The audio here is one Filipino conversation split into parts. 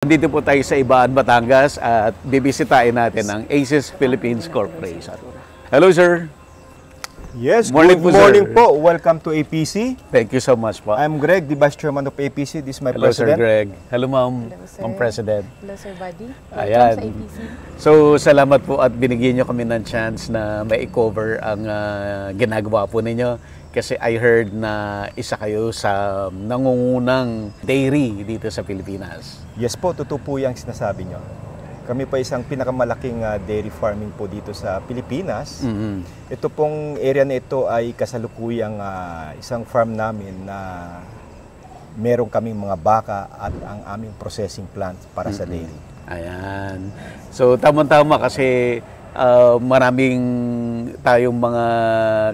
Dito po tayo sa Ibaan, Batangas at bibisitahin natin ang Aces Philippines Corporation. Hello, sir. Yes, Morning good po, morning sir. po. Welcome to APC. Thank you so much po. I'm Greg, the Vice Chairman of APC. This is my Hello, President. Sir Greg. Hello, Ma'am. Hello, sir. Ma'am President. Hello, Sir Buddy. Ayan. Welcome sa APC. So, salamat po at binigyan nyo kami ng chance na mai-cover ang ginagawa po ninyo. Kasi I heard na isa kayo sa nangungunang dairy dito sa Pilipinas. Yes po, totoo po yung sinasabi nyo. Kami pa isang pinakamalaking dairy farming po dito sa Pilipinas. Ito pong area na ito ay kasalukuyang isang farm namin na meron kaming mga baka at ang aming processing plant para sa dairy. Ayan. So, tama-tama kasi maraming tayong mga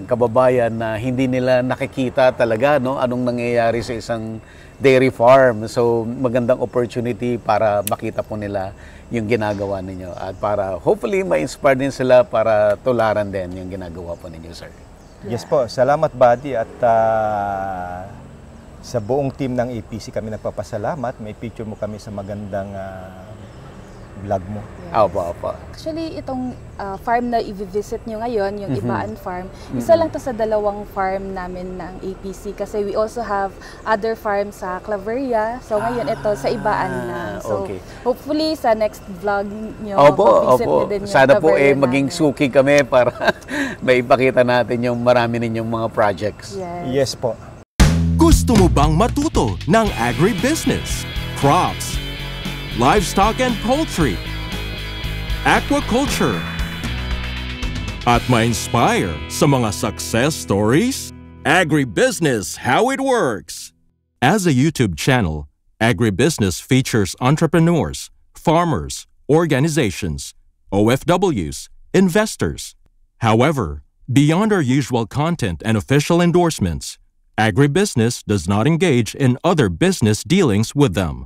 kababayan na hindi nila nakikita talaga anong nangyayari sa isang dairy farm. So, magandang opportunity para makita po nila yung ginagawa ninyo at para hopefully ma-inspire din sila para tularan din yung ginagawa po ninyo, sir. Yes po, salamat buddy at sa buong team ng APC kami nagpapasalamat. May picture mo kami sa magandang vlog mo. Opo. Actually, itong farm na i-visit nyo ngayon, yung Ibaan Farm, isa lang to sa dalawang farm namin ng APC kasi we also have other farms sa Claveria. So ngayon ito sa Ibaan na. So okay. Hopefully sa next vlog nyo, Opo. nyo din yung Sana po Claveria maging namin. suki kami para maipakita natin yung marami ninyong mga projects. Yes po. Gusto mo bang matuto ng agribusiness, crops, livestock and poultry, aquaculture, at ma-inspire sa mga success stories? Agribusiness How It Works! As a YouTube channel, Agribusiness features entrepreneurs, farmers, organizations, OFWs, investors. However, beyond our usual content and official endorsements, Agribusiness does not engage in other business dealings with them.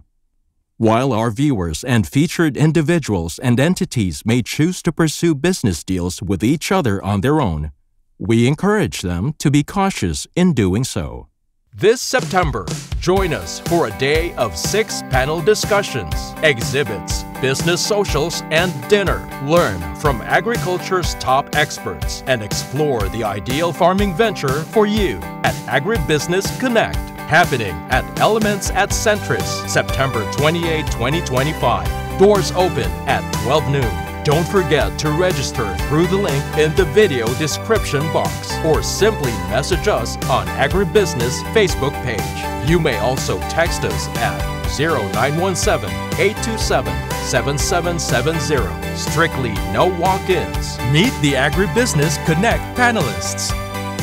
While our viewers and featured individuals and entities may choose to pursue business deals with each other on their own, we encourage them to be cautious in doing so. This September, join us for a day of 6 panel discussions, exhibits, business socials, and dinner. Learn from agriculture's top experts and explore the ideal farming venture for you at Agribusiness Connect. Happening at Elements at Centris, September 28, 2025. Doors open at 12 noon. Don't forget to register through the link in the video description box or simply message us on Agribusiness Facebook page. You may also text us at 0917-827-7770. Strictly no walk-ins. Meet the Agribusiness Connect panelists.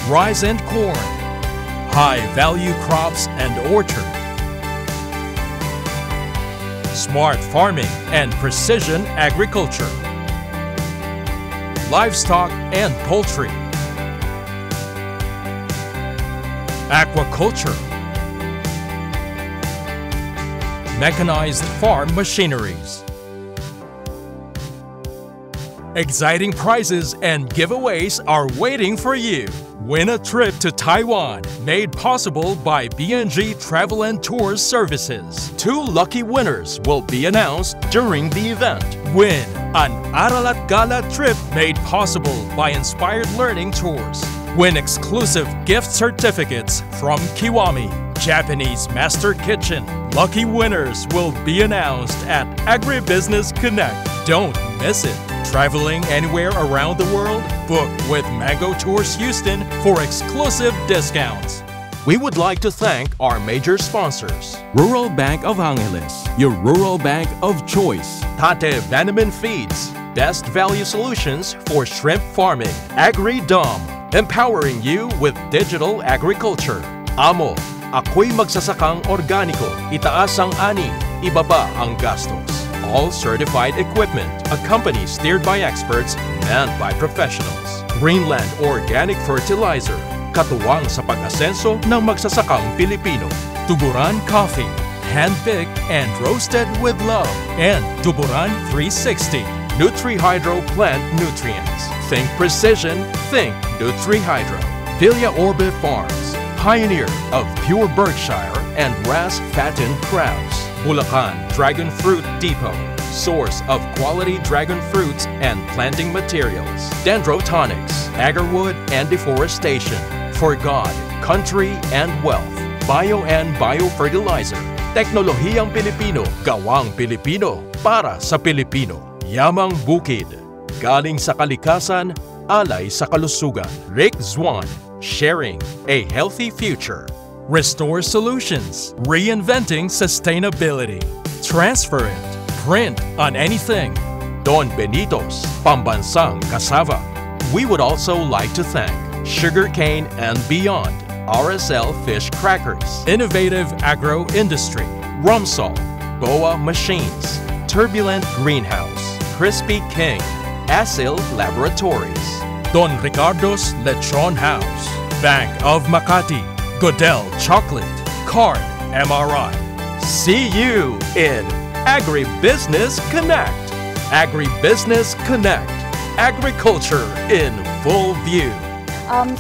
Rice and corn. High-value crops and orchard, smart farming and precision agriculture, livestock and poultry, aquaculture, mechanized farm machineries. Exciting prizes and giveaways are waiting for you. Win a trip to Taiwan, made possible by BNG Travel and Tours Services. 2 lucky winners will be announced during the event. Win an Aralat Gala trip made possible by Inspired Learning Tours. Win exclusive gift certificates from Kiwami, Japanese Master Kitchen. Lucky winners will be announced at Agribusiness Connect. Don't miss it. Traveling anywhere around the world? Book with Mango Tours Houston for exclusive discounts. We would like to thank our major sponsors. Rural Bank of Angeles, your rural bank of choice. Tate Vanaman Feeds, best value solutions for shrimp farming. AgriDom, empowering you with digital agriculture. Amo, ako'y magsasakang organiko. Itaas ang ani, ibaba ang gastos. All certified equipment, a company steered by experts, manned by professionals. Greenland Organic Fertilizer, katuwang sa pag-asenso ng magsasakang Pilipino. Tuburan Coffee, hand-picked and roasted with love. And Tuburan 360, Nutri-Hydro Plant Nutrients. Think precision, think Nutri-Hydro. Villa Orbe Farms, pioneer of pure Berkshire and grass-fattened crabs. Bulacan Dragon Fruit Depot, source of quality dragon fruits and planting materials. Dendrotonics, Agarwood and Deforestation, for God, country and wealth. Bio and Biofertilizer, teknolohiyang Pilipino, gawang Pilipino, para sa Pilipino. Yamang Bukid, galing sa kalikasan, alay sa kalusugan. Rick Zwan, sharing a healthy future. Restore Solutions, reinventing sustainability. Transparent, print on anything. Don Benitos, Pambansang Cassava. We would also like to thank Sugarcane and Beyond, RSL Fish Crackers, Innovative Agro Industry. Rumsol, Boa Machines, Turbulent Greenhouse, Crispy King, Asil Laboratories. Don Ricardo's Lechon House. Bank of Makati. Goodell Chocolate. Card MRI. See you in Agribusiness Connect. Agribusiness Connect. Agriculture in full view.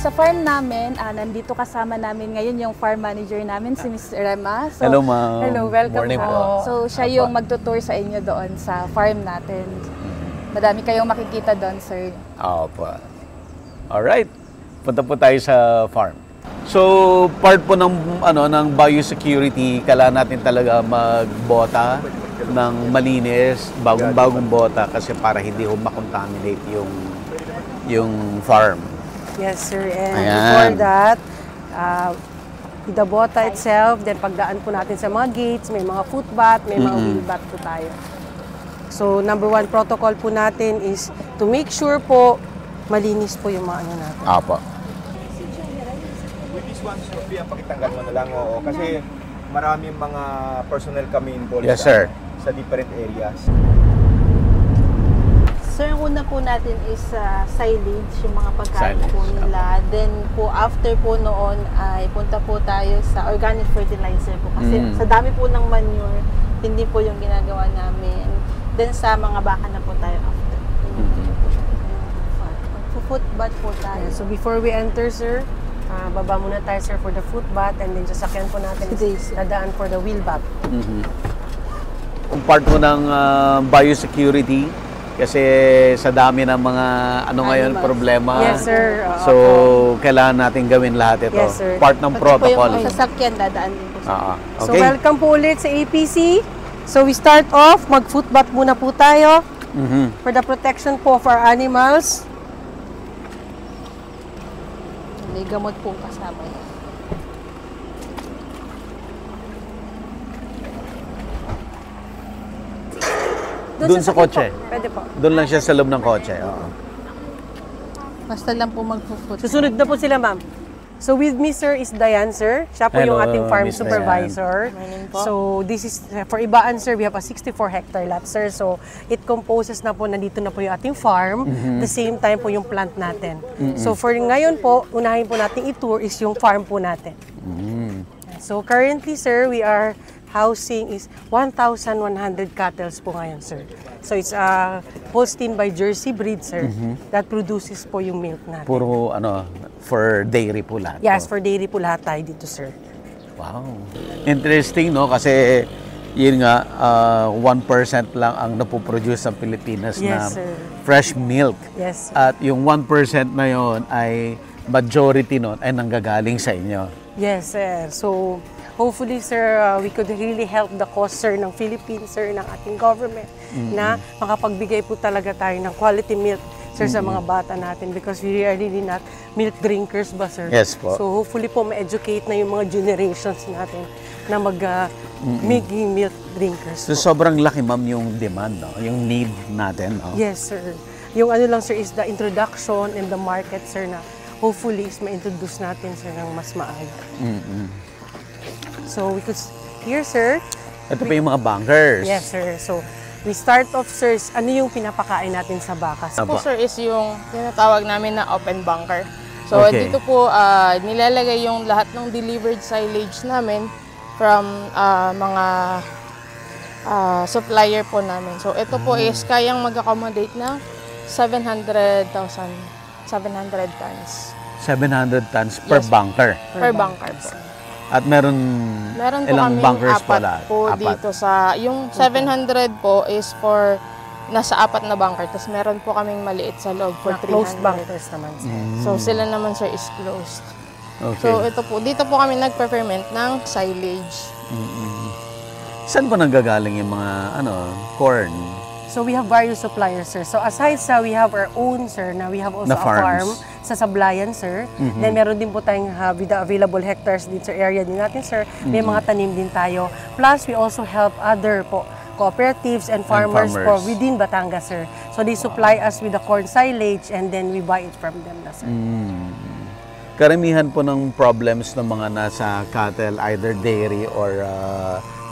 Sa farm namin, nandito kasama namin ngayon yung farm manager namin, si Ms. Rema. So, Hello, ma'am. Hello, welcome Morning po. po. So, siya yung magtutour sa inyo doon sa farm natin. Madami kayong makikita doon, sir. Opo. Alright. Punta po tayo sa farm. So, part po ng biosecurity, kailangan natin talaga magbota ng malinis, bagong bota kasi para hindi ho makontaminate yung farm. Yes, sir. And Ayan. before that, with the bota itself, then pagdaan po natin sa mga gates, may mga footbath, may mga wheelbath po tayo. So, number 1 protocol po natin is to make sure po malinis po yung mga ano natin. Apo. With this one, Sophia, pakitanggal mo na lang. Oo, kasi maraming mga personnel kami involved Yes, sir. sa different areas. Sir, ang una po natin is silage, yung mga pagkain Silage, po nila. Then po, after po noon, ay punta po tayo sa organic fertilizer po. Kasi sa dami po ng manure, hindi po yung ginagawa namin. Then sa mga baka na po tayo after. Footbath po tayo. So, before we enter, sir, baba muna tayo, sir, for the footbath, and then sasakyan po natin is dadaan for the wheelbath. Kung part mo ng biosecurity, kasi sa dami ng mga ngayon problema. Yes, sir. So, kailangan natin gawin lahat ito. Yes, sir. Part ng Pati protocol. po yung sasakyan, dadaan din po sa So, Okay. welcome po ulit sa APC. So, we start off, mag-footbath muna po tayo for the protection po of our animals. May gamot po kasama yan. Doon sa kotse. Pwede po. Doon lang siya sa loob ng kotse. Oo. Basta lang po mag-foot. Susunod na po sila, ma'am. So with me, sir, is Diane, sir. Siya po yung Hello, ating farm Miss supervisor. So this is, for Ibaan, sir, we have a 64-hectare lot, sir. So it composes na po, nandito na po yung ating farm. The same time po yung plant natin. So for ngayon po, unahin po natin i-tour is yung farm po natin. So currently, sir, we are housing is 1,100 cattle po ngayon, sir. So it's a Holstein by Jersey breed, sir, that produces po yung milk natin. Puro for dairy po lahat. Yes, to. for dairy po lahat tayo dito, sir. Wow. Interesting, no? Kasi yun nga, 1% lang ang napoproduce sa Pilipinas na Yes, sir. fresh milk. Yes, sir. At yung 1% na yon ay majority nun ay nanggagaling sa inyo. Yes, sir. So, hopefully, sir, we could really help the cause, sir, ng Philippines, sir, ng ating government, na makapagbigay po talaga tayo ng quality milk, sir, sa mga bata natin because we are really not milk drinkers ba, sir? Yes po. So, hopefully po, ma-educate na yung mga generations natin na maging milk drinkers So, po. sobrang laki, ma'am, yung demand, no? Yung need natin. No? Yes, sir. Yung ano lang, sir, is the introduction and the market, sir, na hopefully is ma-introduce natin, sir, ng mas maaga. So, we could, here, sir. Ito pa yung mga bankers. Yes, sir. So, we start off, sir, ano yung pinapakain natin sa baka? Aba. Po sir is yung tinatawag namin na open bunker. So Okay. dito po nilalagay yung lahat ng delivered silage namin from mga supplier po namin. So ito po is kayang mag-accommodate na 700 tons 700 tons per Yes. bunker. per bunker po. At meron Meron po ilang kaming bunkers apat pala? po dito sa, yung 700 po is for nasa 4 na bunker. Tapos meron po kaming maliit sa loob for Na 300. closed bunkers naman, sir. So sila naman sir is closed. Okay. So ito po, dito po kami nag-ferment ng silage. Saan ba nanggagaling yung mga corn? So we have various suppliers, sir. So aside sa we have our own, sir, na we have also Na a farm farms. sa Sablayan, sir. Then meron din po tayong with the available hectares din sa area din natin, sir. May mga tanim din tayo. Plus we also help other po cooperatives and farmers po farmers. within Batangas, sir. So they supply us with the corn silage and then we buy it from them na, sir. Karamihan po ng problems ng mga nasa cattle, either dairy or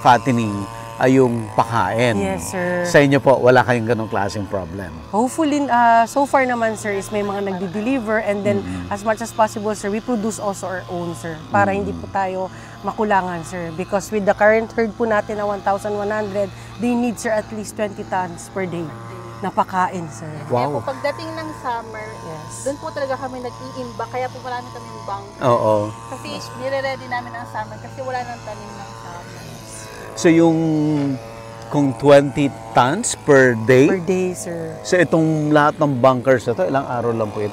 fattening, ay yung pakain. Yes, sir. Sa inyo po, wala kayong ganong klaseng problem. Hopefully, so far naman, sir, is may mga nagdi-deliver and then as much as possible, sir, we produce also our own, sir, para hindi po tayo makulangan, sir. Because with the current herd po natin na 1,100, they need, sir, at least 20 tons per day na pakain, sir. Kaya po Wow. pagdating ng summer, Yes. doon po talaga kami nag-iimba. Kaya po marami kaming bank. Oo. Kasi nire-ready namin ang summer kasi wala nang tanim ng summer. So yung kung 20 tons per day, Per day, sir. so itong lahat ng bunkers na to, ilang araw lang po ito?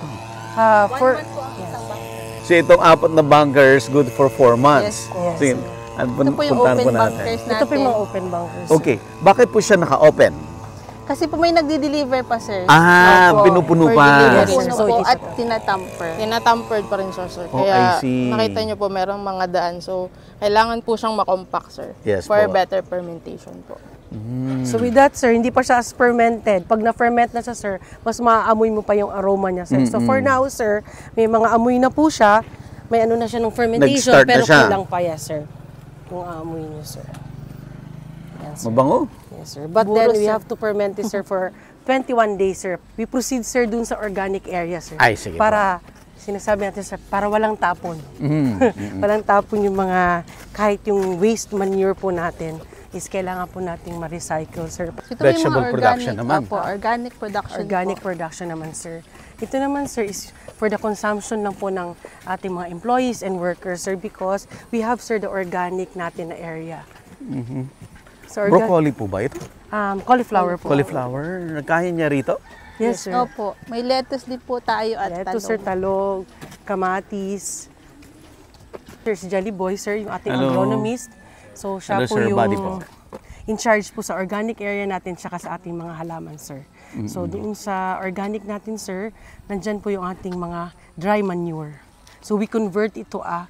For, One month po ang isang bank. So itong 4 na bunkers, good for 4 months. Yes, So yun, Ito po yung puntahan open po natin. bunkers natin. ito po yung mga open bunkers. Okay, bakit po siya naka-open? Kasi po may nagdi-deliver pa, sir. Ah, pinupuno For pa. delivery. Pinupuno So, po it is at tinatamper. Tinatampered pa rin siya, sir. Oh, Kaya I see. nakita nyo po, merong mga daan. So, kailangan po siyang makompact, sir. Yes for po. better fermentation po. So with that, sir, hindi pa siya as fermented. Pag na-ferment na siya, sir, mas maaamoy mo pa yung aroma niya, sir. So for now, sir, may mga amoy na po siya. May ano na siya ng fermentation, Nag-start na pero siya. kulang pa yan, sir. Yung aamoy niya, sir. Yan, sir. Mabango. Yes, sir. But Siguro, then, we sir. have to ferment it, sir, for 21 days, sir. We proceed, sir, dun sa organic area, sir. Ay, sige para, sinasabi natin, sir, para walang tapon. Walang tapon yung mga, kahit yung waste manure po natin, is kailangan po nating ma-recycle, sir. Ito po yung Vegetable mga production organic, naman. Opo, organic production Organic po. production naman, sir. Ito naman, sir, is for the consumption lang po ng ating mga employees and workers, sir, because we have, sir, the organic natin na area. So, Broccoli po ba ito? cauliflower po. Cauliflower? Nagkaya niya rito? Yes, sir. Opo. May lettuce din po tayo at Lettuce, sir, talong. talog, kamatis. Sir, si Jolly Boy, sir, yung ating Hello. agronomist. So, siya Hello, po sir. yung Buddy po. in charge po sa organic area natin tsaka sa ating mga halaman, sir. So, doon sa organic natin, sir, nandyan po yung ating mga dry manure. So, we convert it to a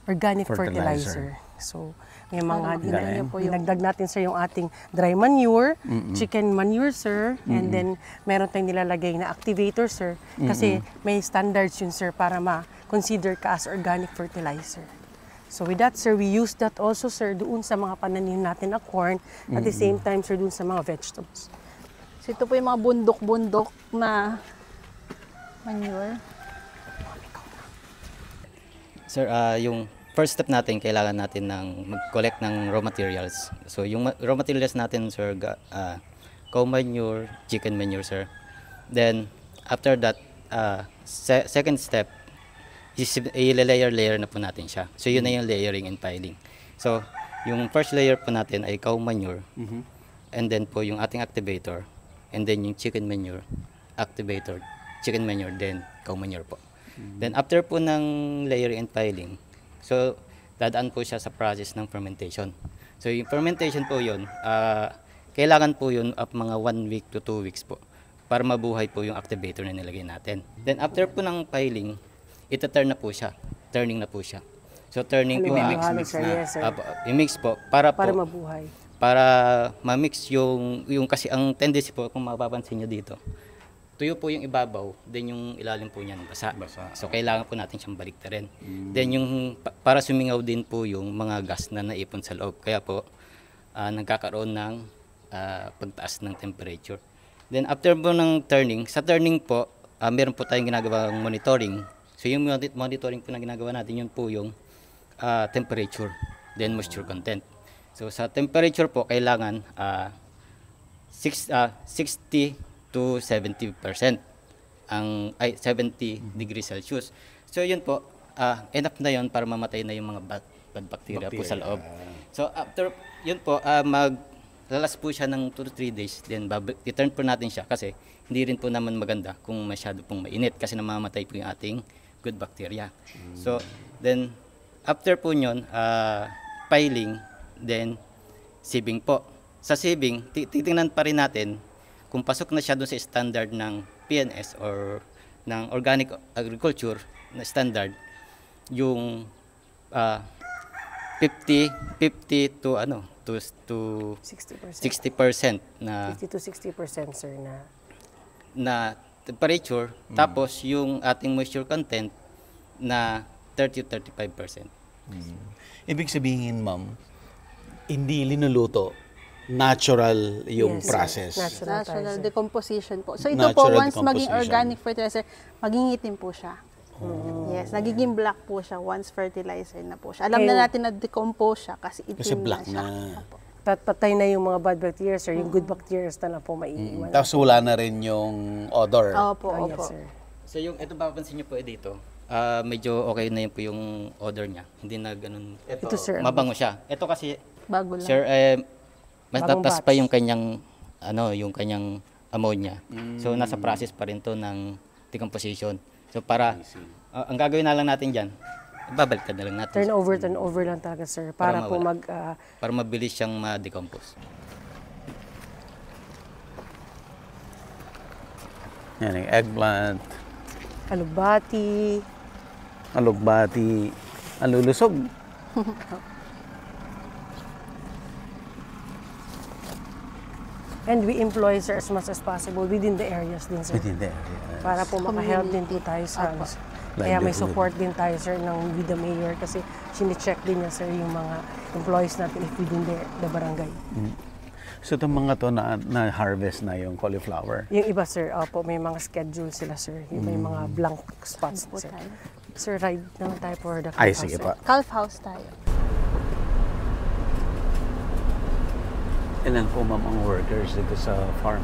organic Fertilizer. fertilizer. So, may mga Galing. dinagdag natin, sir, yung ating dry manure, chicken manure, sir, and then meron tayong nilalagay na activator, sir, kasi may standards yun, sir, para ma-consider ka as organic fertilizer. So with that, sir, we use that also, sir, doon sa mga pananim natin na corn, at the same time, sir, doon sa mga vegetables. So ito po yung mga bundok-bundok na manure. Sir, yung first step natin, kailangan natin ng mag-collect ng raw materials. So yung raw materials natin, sir, cow manure, chicken manure, sir. Then, after that, second step, i-layer na po natin siya. So yun na yung layering and piling. So, yung first layer po natin ay cow manure, and then po yung ating activator, and then yung chicken manure, activator, chicken manure, then cow manure po. Then after po ng layering and piling, so dadaan po siya sa process ng fermentation. So yung fermentation po yun, kailangan po yun of mga 1 week to 2 weeks po para mabuhay po yung activator na nilagay natin. Then after po ng piling, ita-turn na po siya. Turning na po siya. So turning po, Mix na. Yes, sir. i-mix po para Mabuhay. para ma-mix yung kasi ang tendency po kung mapapansin niyo dito. Tuyo po yung ibabaw, then yung ilalim po niyan basa. So kailangan po natin siyang baliktarin. Then yung para sumingaw din po yung mga gas na naipon sa loob. Kaya po nagkakaroon ng pagtaas ng temperature. Then after po ng turning, sa turning po, meron po tayong ginagawang monitoring. So yung monitoring po na ginagawa natin, yun po yung temperature, then moisture content. So sa temperature po, kailangan 60 to 70% 70 degrees Celsius. So yun po, enough na yun para mamatay na yung mga bad bacteria po sa loob. So after yun po, maglalas po siya ng 2 to 3 days, then i-turn po natin siya kasi hindi rin po naman maganda kung masyado pong mainit kasi namamatay po yung ating good bacteria. So then after po yun, piling, then sieving po. Sa sieving, titingnan pa rin natin kung pasok na siya doon sa standard ng PNS or ng organic agriculture na standard, yung 50 to 60% na 50 to 60% sir na temperature, tapos yung ating moisture content na 30 to 35%. Ibig sabihin, ma'am, hindi linuluto, natural yung Yes, process. Natural decomposition po. So ito Natural po, once maging decomposition. organic fertilizer, magigitim po siya. Yes, nagiging black po siya once fertilizer na po siya. Alam na natin na decompose siya kasi itim Kasi black na siya. na. Opo. Patay na yung mga bad bacteria sir, yung good bacteria na po maiiwan. Tapos wala na rin yung odor. Opo, Oh, opo. yes sir. So yung ito papansin niyo po dito, medyo okay na yun po yung odor niya. Hindi na ganun. Ito, sir. Mabango siya. Ito kasi Bago lang. sir, mas Bagong tatas pa batch. yung kanyang ammonia. So nasa process pa rin to ng decomposition. So para ang gagawin na lang natin diyan, babaliktad na lang natin. Turn over lang talaga sir para po mawala. Para mabilis siyang ma-decompose. Yan yung eggplant, alubati. alugbati, alulusog. And we employ sir as much as possible within the areas din sir. Within there. Para po maka-help din po tayo sa ano. Kaya may support din tayo sir ng with the mayor kasi sine-check din niya sir yung mga employees natin if within the barangay. So itong mga to na-harvest na yung cauliflower. Yung iba sir, opo, may mga schedule sila sir. Yung may mga blank spots Po sir. tayo. Sir, ride naman tayo for the Ay, clubhouse, sige sir. pa. Calf house tayo. Ilan po ma'am ang workers dito sa farm?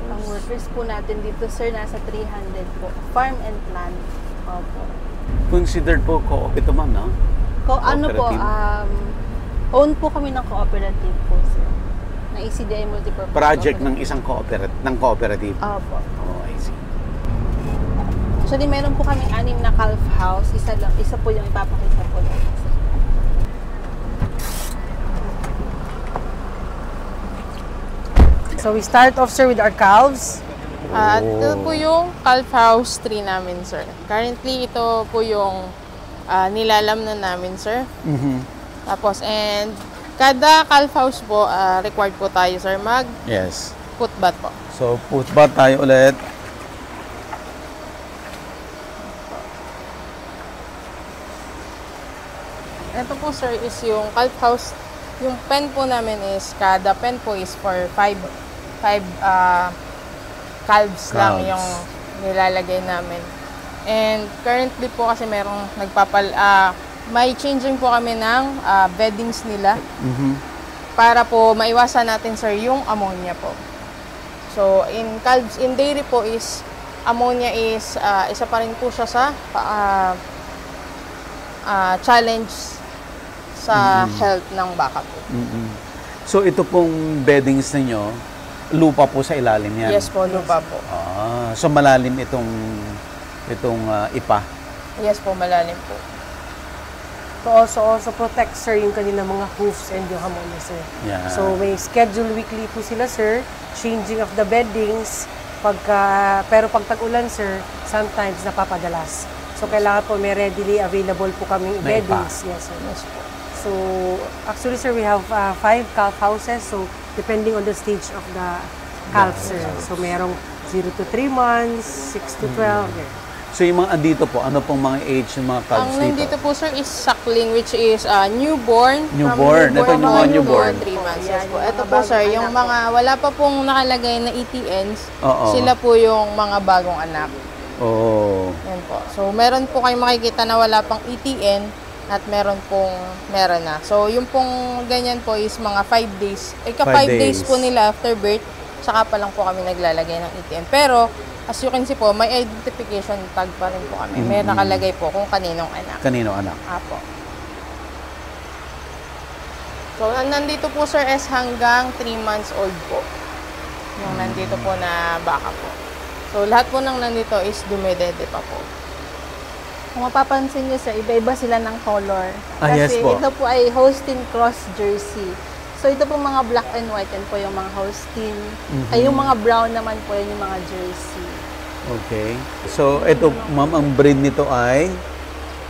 Ang workers po natin dito, sir, nasa 300 po. Farm and plant. Opo. Considered po co-op ito ma'am, no? Ano po, Cooperative? own po kami ng cooperative po, sir. Na ECDI Multipurpose. Project ng Cooperative. isang cooperative. Opo. Oh, I see. Actually, meron po kaming 6 na calf house. Isa po yung ipapakita po natin, sir. So we start off sir with our calves. Ito po yung calf house 3 namin, sir. Currently, ito po yung nilalam na namin, sir. Tapos, and kada calf house po, required po tayo, sir, Yes. put bath po. So, put bath tayo ulit. Ito po, sir, is yung calf house. Yung pen po namin is, kada pen po is for 5 calves lang Calves. yung nilalagay namin. And currently po kasi merong may changing po kami ng beddings nila para po maiwasan natin, sir, yung ammonia po. So, in calves, in dairy po is, ammonia is, isa pa rin po siya sa challenge sa health ng baka po. So, ito pong beddings ninyo, lupa po sa ilalim yan? Yes po, lupa po. So, malalim itong ipa? Yes po, malalim po. To also protect sir yung kanila mga hoofs and yung hamon sir. Yeah. So may schedule weekly po sila sir, changing of the beddings. Pero pag tag-ulan sir, sometimes napapadalas. So kailangan po may readily available po kaming May beddings. Yes sir. Yes po. So actually sir, we have 5 calf houses. So depending on the stage of the calf sir. So merong 0 to 3 months, 6 to 12. So, yung mga andito po, ano pong mga age ng mga calves Ang nandito po, sir, is suckling, which is newborn. Newborn. Ito yung mga newborn. 3 months. Yes po. Ito po, sir, yung mga wala pa pong nakalagay na ETNs, Oo. sila po yung mga bagong anak. Oh. Yan po. So, meron po kayong makikita na wala pang ETN at meron na. So, yung pong ganyan po is mga 5 days. 5 5 days days po nila after birth. saka pa lang po kami naglalagay ng ATM. Pero, as you can see po, may identification tag pa rin po kami. May nakalagay po kung kaninong anak. Kanino anak? Apo. So, nandito po sir is hanggang 3 months old po. Yung nandito po na baka po. So, lahat po ng nandito is dumedede pa po. Kung mapapansin nyo sir, iba-iba sila ng color. Ah, yes Kasi po. ito po ay Holstein Cross Jersey. So ito po mga black and white, yan po yung mga Holstein. Ay yung mga brown naman po, yan yung mga Jersey. Okay. So, ito, ma'am, ang breed nito ay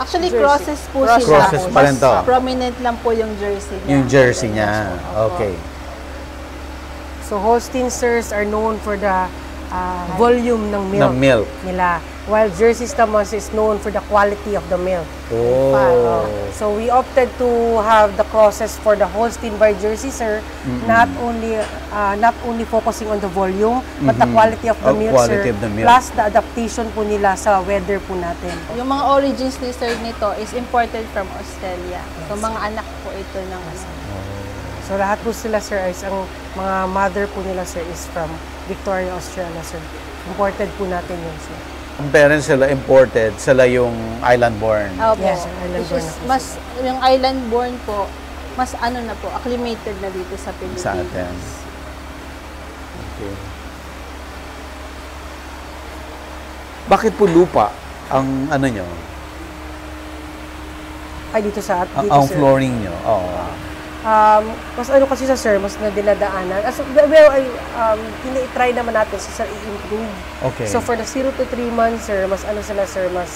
Actually, Jersey. crosses po Crosses sila. Crosses pa rin to. Mas prominent lang po yung jersey niya. yung jersey niya. Okay. So Holstein sirs are known for the volume ng milk, Ng milk. nila. While Jersey Stammers is known for the quality of the milk. Oh. So we opted to have the crosses for the Holstein by Jersey, sir. Not only focusing on the volume, but the quality of the milk, Quality sir. of the milk. Plus the adaptation po nila sa weather po natin. Yung mga origins ni sir nito is imported from Australia. So mga anak po ito ng So lahat po sila, sir, is ang mga mother po nila, sir, is from Victoria, Australia, sir. Imported po natin yun, sir. Ang parents sila imported, sila yung island-born. Opo. Yes, island-born Which is na po mas, yung island-born po, mas ano na po, acclimated na dito sa Pilipinas. Sa atin. Okay. Bakit po lupa ang ano nyo? Ay, dito sa dito, Ang sir. flooring nyo? Oo. Mas ano kasi sa sir, mas na dinadaanan. Well, try naman natin sa sir i-improve. Okay. So for the 0 to 3 months, sir, mas ano sila, sir, mas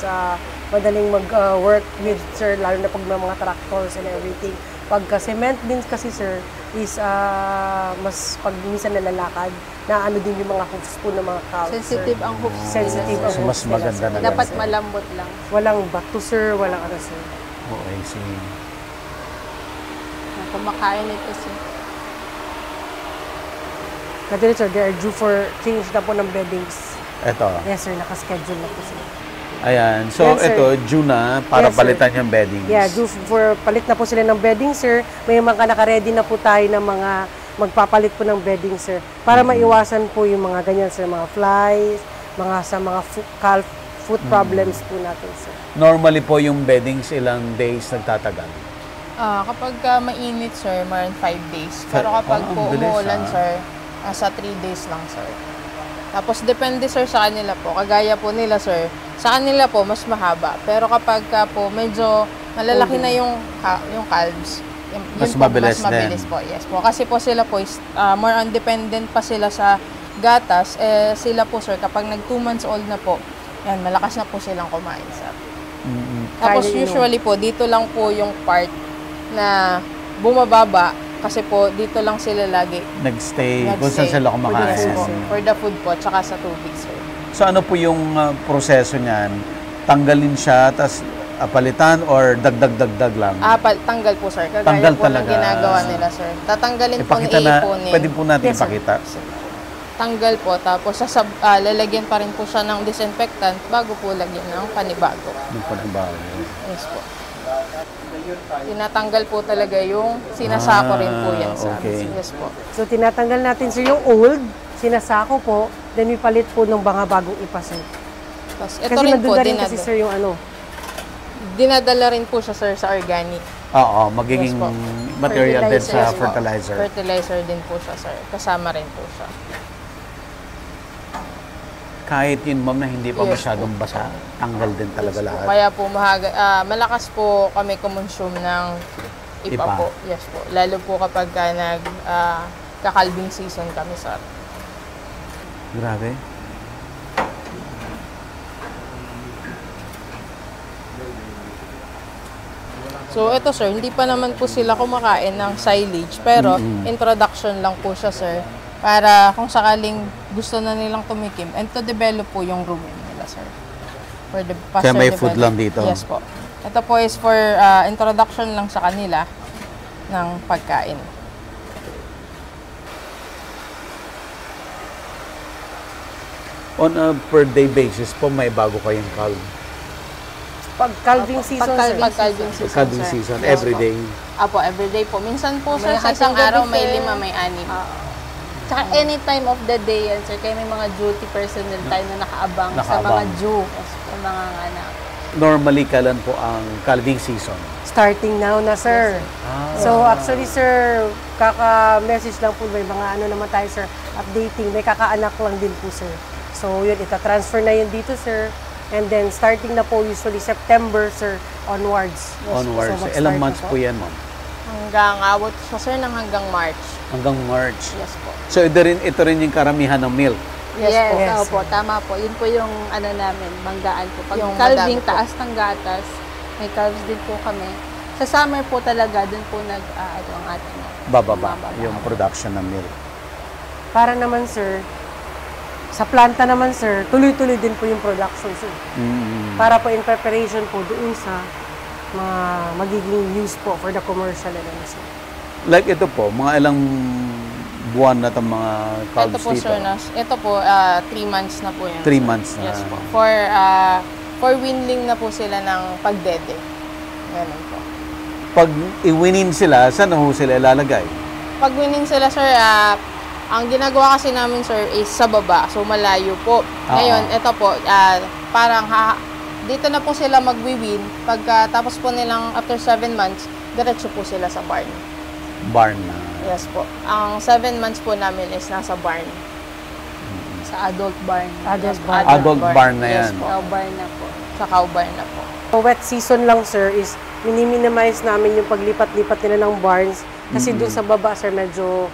madaling mag-work with, sir, lalo na pag may mga tractors and everything. Pagka cement din kasi, sir, is mas pag minsan nalalakad, na ano din yung mga hoofs po ng mga cows, Sensitive sir. ang hoofs. Sensitive ang So, hoofs mas nila, maganda sir. na Dapat ganun. malambot lang. Walang bato, sir, walang ano, sir. Oh, I see. Kumakain ito sir. Kasi, sir, they are due for change na po ng beddings. Ito. Yes, sir, nakaschedule na po, sir. Ayan. So, Yan, sir. ito, June na, para Yes, sir. palitan yung beddings. Yeah, due for palit na po sila ng bedding, sir. May mga naka-ready na po tayo ng mga magpapalit po ng bedding, sir. Para maiwasan po yung mga ganyan, sir, mga flies, mga calf foot problems po natin, sir. Normally po yung beddings ilang days nagtatagal? Kapag mainit, sir, mayroon 5 days. Pero kapag ang po bilis, umuulan, sir, sa 3 days lang, sir. Tapos, depende, sir, sa kanila po. Kagaya po nila, sir, sa kanila po, mas mahaba. Pero kapag po, medyo malalaki na yung calves, yun Mas po, mabilis mas mabilis po. Yes po. Kasi po sila po, is, more on dependent pa sila sa gatas. Sila po, sir, kapag nag 2 months old na po, yan, malakas na po silang kumain, sir. Tapos, Kaya usually po, dito lang po yung part na bumababa kasi po dito lang sila lagi Nagstay, kung saan sila kumakain. Yes po, for the food po, tsaka sa tubig, sir. So, ano po yung proseso niyan? Tanggalin siya, tas palitan, or dagdag-dagdag lang? Tanggal po, sir. Kagaya Tanggal po ng talaga. ginagawa nila, sir. Tatanggalin po Ipakita na, iipunin. pwede po natin Yes, sir. ipakita. Tanggal po, tapos lalagyan pa rin po siya ng disinfectant bago po lagyan ng panibago. Yung panagbago. Yes po. Tinatanggal po talaga yung sinasako rin po yan sa okay. Yes po. So, tinatanggal natin, sir, yung old, sinasako po, then we palit po ng mga bagong ipa, sir. Tapos ito Kasi rin po, nandun na rin kasi, sir, yung ano. dinadala rin po siya, sir, sa organic. Oo, magiging Yes po. material din sa Yes po. fertilizer. Fertilizer din po siya, sir. Kasama rin po siya. Kahit yun, ma'am, na hindi pa Yes masyadong basa, tanggal din talaga Yes po. lahat. Kaya po malakas po kami kumonsume ng ipa Ipa. po. Yes po. Lalo po kapag kakalbing season kami, sir. Grabe. So ito, sir, hindi pa naman po sila kumakain ng silage, pero introduction lang po siya, sir, para kung sakaling gusto na nilang tumikim and to develop po yung rumen nila, sir. For the Kaya may food development. lang dito. Yes po. Ito po is for introduction lang sa kanila ng pagkain. On a per day basis po, may bago kayong calve. Pag calving season, sir. Pag calving season, Calving sir. season, Yes every po. day. Apo, everyday po. Minsan po, sir, May sa isang hating gabi, araw may sir. 5, may 6. Tsaka any time of the day yan, sir. Kaya may mga duty personnel tayo na nakaabang sa mga due, sa mga anak. Normally, kailan po ang calving season? Starting now na, sir. So, actually, sir, kaka-message lang po, may mga ano naman tayo, sir, updating. May kakaanak lang din po, sir. So, yun, ita-transfer na yun dito, sir. And then, starting na po, usually September, sir, onwards. Onwards. So, Ilang mag-start months na po yan, ma'am? Hanggang abot siya, sir, ng hanggang March. Hanggang March. Yes po. So, ito rin yung karamihan ng milk. Yes, Yes, opo, tama po. Yun po yung ano namin, banggaan po. Pag Yung calving, madami po. taas ng gatas, may calves din po kami. Sa summer po talaga, dun po ano ang ating Bababa bumababa. yung production ng milk. Para naman, sir, sa planta naman, sir, tuloy-tuloy din po yung production, sir. Para po in preparation po doon sa mga magiging use po for the commercial and ano, sir. Like ito po, mga ilang buwan na itong mga calves Ito po, dito? sir, ito po, 3 months na po yan. 3 sir. months na. Yes po. For weanling na po sila ng pagdede. Ganun po. Pag i-winin sila, saan ho sila ilalagay? Pag winning sila, sir, ang ginagawa kasi namin, sir, is sa baba. So, malayo po. Ngayon, ito po, parang dito na po sila mag-win. Pagkatapos po nilang after 7 months, diretso po sila sa barn. Barn na. Yes po. Ang 7 months po namin is nasa barn. Sa adult barn. Adult barn. Adult barn na Yes yan. po. Cow barn na po. Sa cow barn na po. So, wet season lang, sir, is minimize namin yung paglipat-lipat nila ng barns kasi dun sa baba, sir, medyo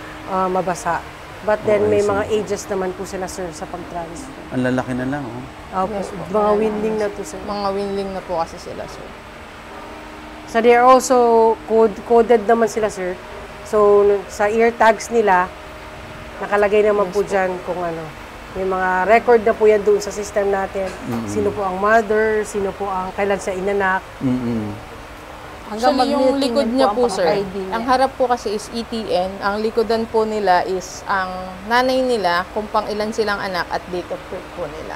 mabasa. But then, may mga ages naman po sila, sir, sa pag-transfer. Ang lalaki na lang, oh. Mga winding na to, sir. Mga winling na po kasi sila, sir. So, they are also coded naman sila, sir. So, sa ear tags nila, nakalagay naman po dyan kung ano. May mga record na po yan doon sa system natin. Sino po ang mother, sino po ang kailan siya inanak. Actually, yung mag-meeting likod din niya ang po, sir, pang-ID niya. ang harap po kasi is ETN. Ang likodan po nila is ang nanay nila, kung pang ilan silang anak at date of birth po nila.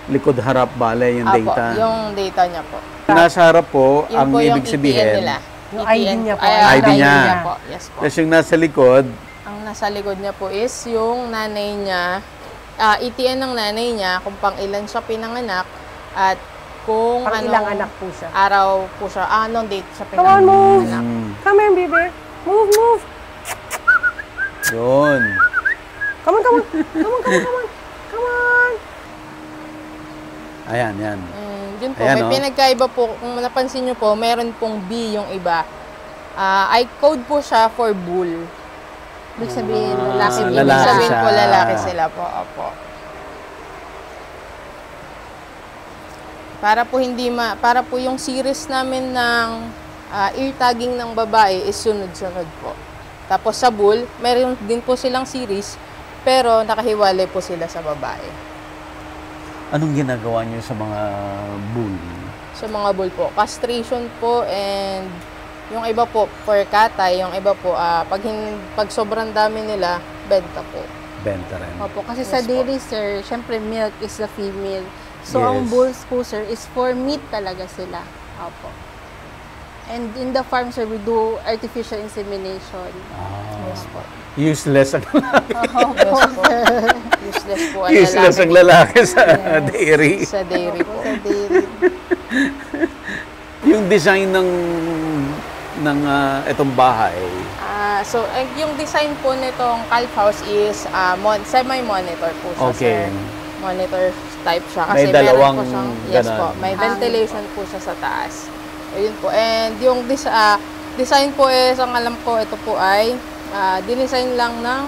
Likod harap bale yung Apo, data. yung data niya po. Nasa harap po, Yun ang po yung ibig ETN sabihin, nila. Yung ID niya po. ID niya. po. Yes po. tapos yung nasa likod, Ang nasa likod niya po is yung nanay niya, ETN ng nanay niya, kung pang ilan siya pinanganak, at kung Pang anong ilang anak po siya. araw po siya, anong date siya Come on, move! pinanganak. Come here, baby. Move, move. yun. Come on, come on. Come on, come on, come on. Come on. Ayan, yan. Yun po, Ayan, may oh. pinagkaiba po. Kung napansin nyo po, meron pong B yung iba. I-code po siya for bull. Ibig sabihin, lalaki din. lalaki Ibig sabihin siya. po, lalaki sila po. Opo. Para po yung series namin ng ear tagging ng babae is sunod-sunod po. Tapos sa bull, meron din po silang series, pero nakahiwalay po sila sa babae. Anong ginagawa niyo sa mga bull? Sa mga bull po, castration po, and yung iba po for katay, yung iba po pag sobrang dami nila, benta po. Benta rin. Opo, kasi sa dairy, sir, syempre milk is the female. So, Yes. ang bulls po, sir, is for meat talaga sila. Opo. And in the farm, sir, we do artificial insemination. Yes po. Useless ang Opo, sir. Useless po ang Useless ang lalaki sa dairy. sa dairy po. Sa dairy. Yung design ng itong bahay, So, yung design po nitong calf house is semi-monitor po siya, Okay. sir. Monitor type siya. May Kasi dalawang meron po siyang, yes ganon. po, may ventilation po siya sa taas. Ayun po. And yung design po is, ang alam ko, ito po ay dinesign lang ng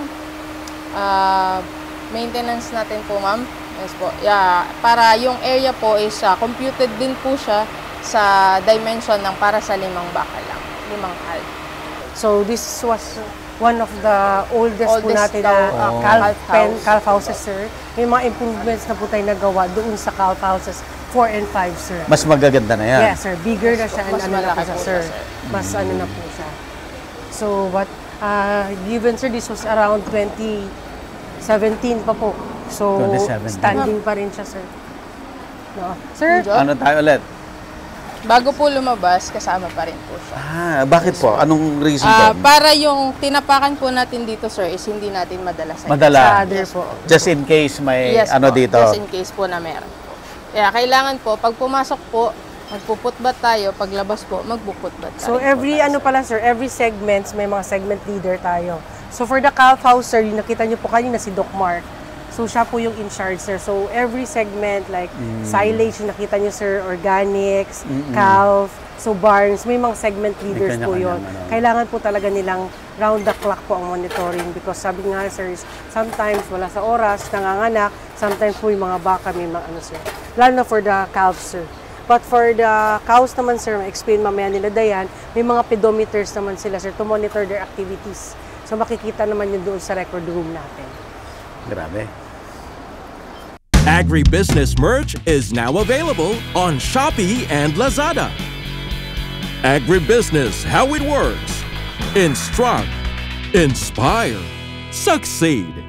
maintenance natin po, ma'am. Yes po. Yeah, para yung area po is computed din po siya sa dimension ng para sa 5 baka lang. 5 calf. So, this was one of the oldest po Oldest natin daw, na calf house. calf houses, sir. May mga improvements na po tayo nagawa doon sa calf houses 4 and 5, sir. mas magaganda na yan. Yes, sir. Bigger na siya and Mas ano na po malaki siya, po sir. siya, sir. Mas ano na po siya. So, but given, sir, this was around 2017 pa po. So, 2017. standing pa rin siya, sir. No. Sir, Ano tayo ulit? bago po lumabas, kasama pa rin po siya. Bakit po? Anong reason po? Para yung tinapakan po natin dito, sir, is hindi natin madala sa Madala. Other po. Just in case may Yes po, dito. just in case po na meron po. Kaya kailangan po, pag pumasok po, magpuputbat tayo, paglabas po, magpuputbat tayo. So every sir, every segments may mga segment leader tayo. So for the calf house, sir, yung nakita niyo po kanina si Doc Mark. So siya po yung in charge, sir. So every segment like silage, yung nakita niyo, sir, organics, calf, so barns, may mga segment leaders po yun. Kailangan po talaga nilang round the clock po ang monitoring because sabi nga, sir, sometimes wala sa oras, nanganganak, sometimes po yung mga baka may mga sir. Lalo na for the calves, sir. But for the cows naman, sir, ma-explain mamaya nila Dayan, may mga pedometers naman sila, sir, to monitor their activities. So makikita naman yun doon sa record room natin. Grabe. Agribusiness merch is now available on Shopee and Lazada. Agribusiness, how it works. Instruct, inspire, succeed.